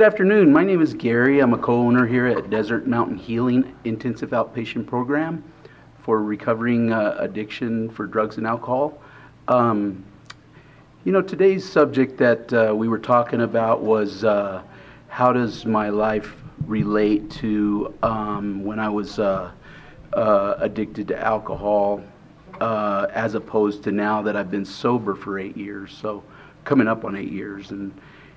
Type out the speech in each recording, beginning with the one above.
Good afternoon. My name is Gary. I'm a co-owner here at Desert Mountain Healing Intensive Outpatient Program for recovering addiction for drugs and alcohol. Today's subject that we were talking about was how does my life relate to when I was addicted to alcohol as opposed to now that I've been sober for 8 years, so coming up on 8 years.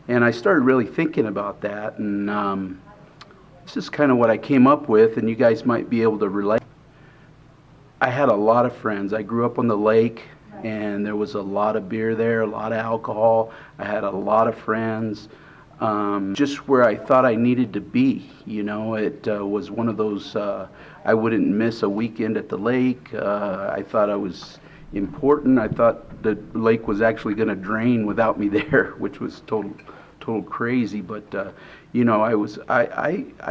And I started really thinking about that, and this is kind of what I came up with, and you guys might be able to relate. I had a lot of friends. I grew up on the lake, and there was a lot of beer there, a lot of alcohol. I had a lot of friends, just where I thought I needed to be. It was one of those, I wouldn't miss a weekend at the lake. I thought I was important. I thought the lake was actually going to drain without me there, which was total crazy. But I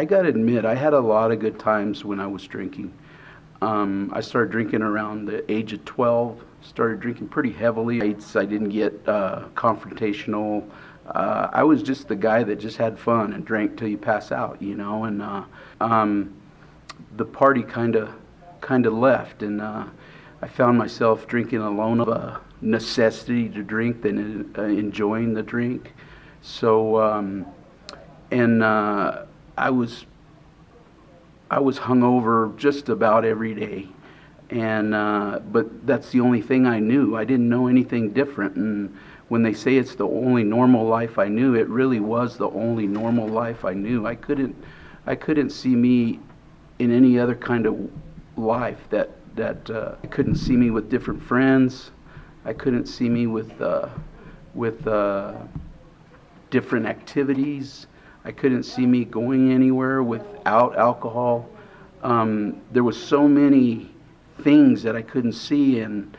got to admit, I had a lot of good times when I was drinking. I started drinking around the age of 12. Started drinking pretty heavily. I didn't get confrontational. I was just the guy that just had fun and drank till you pass out, and the party kind of left, and I found myself drinking alone of a necessity to drink than enjoying the drink. So, I was hungover just about every day, and but that's the only thing I knew. I didn't know anything different. And when they say it's the only normal life I knew, it really was the only normal life I knew. I couldn't see me in any other kind of life that I couldn't see me with different friends. I couldn't see me with different activities. I couldn't see me going anywhere without alcohol. There was so many things that I couldn't see, and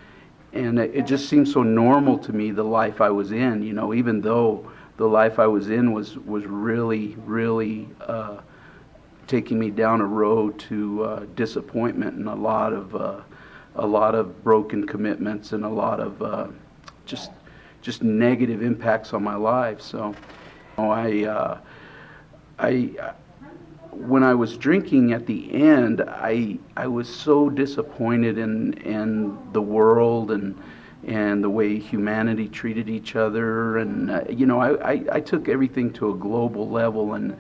it just seemed so normal to me, the life I was in. Even though the life I was in was really taking me down a road to disappointment and a lot of broken commitments and a lot of just negative impacts on my life. So when I was drinking at the end, I was so disappointed in the world and the way humanity treated each other, and I took everything to a global level, and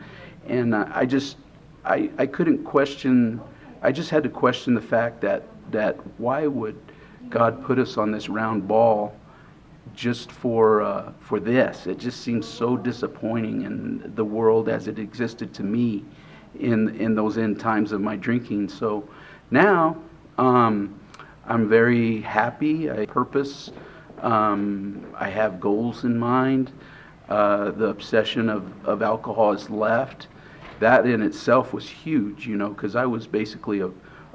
I couldn't question. I just had to question the fact that why would God put us on this round ball just for this? It just seems so disappointing in the world as it existed to me in those end times of my drinking. So now I'm very happy. I have purpose. I have goals in mind. The obsession of alcohol is left. That in itself was huge, because I was basically a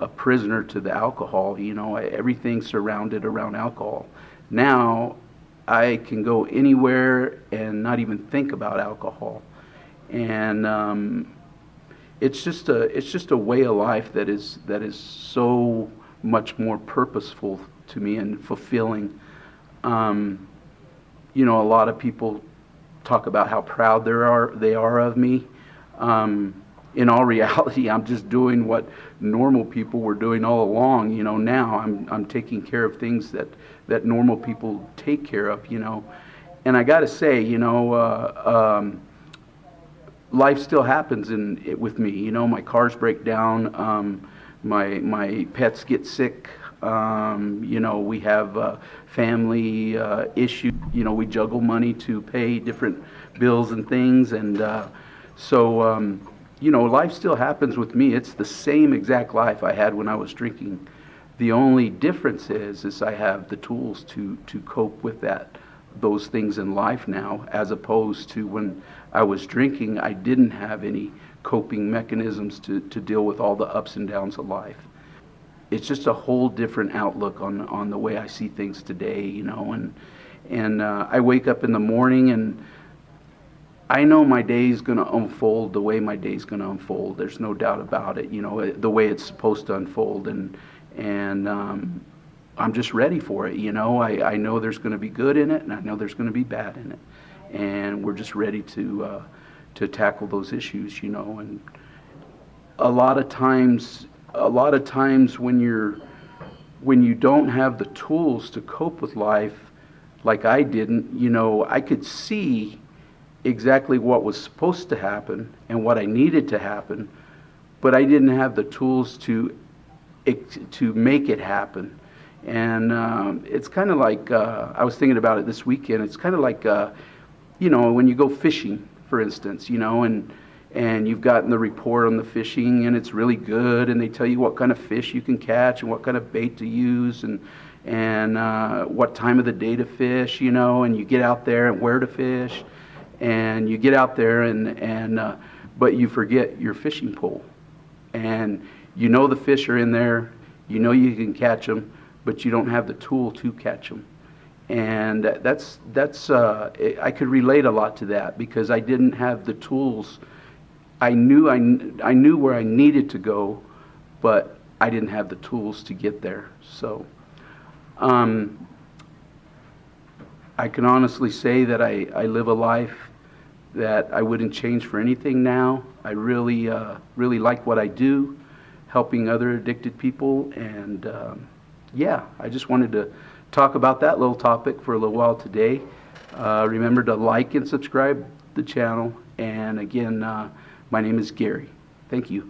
prisoner to the alcohol. Everything surrounded around alcohol. Now I can go anywhere and not even think about alcohol, and it's just a way of life that is so much more purposeful to me and fulfilling. A lot of people talk about how proud they are of me. In all reality, I'm just doing what normal people were doing all along. Now I'm taking care of things that normal people take care of. And I got to say, life still happens with me. My cars break down. My pets get sick. We have family issues. We juggle money to pay different bills and things, and so life still happens with me. It's the same exact life I had when I was drinking. The only difference is I have the tools to cope with those things in life now, as opposed to when I was drinking, I didn't have any coping mechanisms to deal with all the ups and downs of life. It's just a whole different outlook on the way I see things today, and I wake up in the morning and I know my day's going to unfold the way my day's going to unfold. There's no doubt about it, the way it's supposed to unfold, and I'm just ready for it. I know there's going to be good in it, and I know there's going to be bad in it, and we're just ready to tackle those issues, and a lot of times when you don't have the tools to cope with life, like I didn't, I could see exactly what was supposed to happen and what I needed to happen, but I didn't have the tools to make it happen. And it's kind of like, I was thinking about it this weekend. It's kind of like, when you go fishing, for instance, and you've gotten the report on the fishing, and it's really good, and they tell you what kind of fish you can catch and what kind of bait to use, and what time of the day to fish, and you get out there and where to fish, and you get out there but you forget your fishing pole, and the fish are in there, you can catch them, but you don't have the tool to catch them. And that's I could relate a lot to that, because I didn't have the tools. I knew where I needed to go, but I didn't have the tools to get there. So I can honestly say that I live a life that I wouldn't change for anything now. I really like what I do, helping other addicted people. And I just wanted to talk about that little topic for a little while today. Remember to like and subscribe the channel. And again, my name is Gary. Thank you.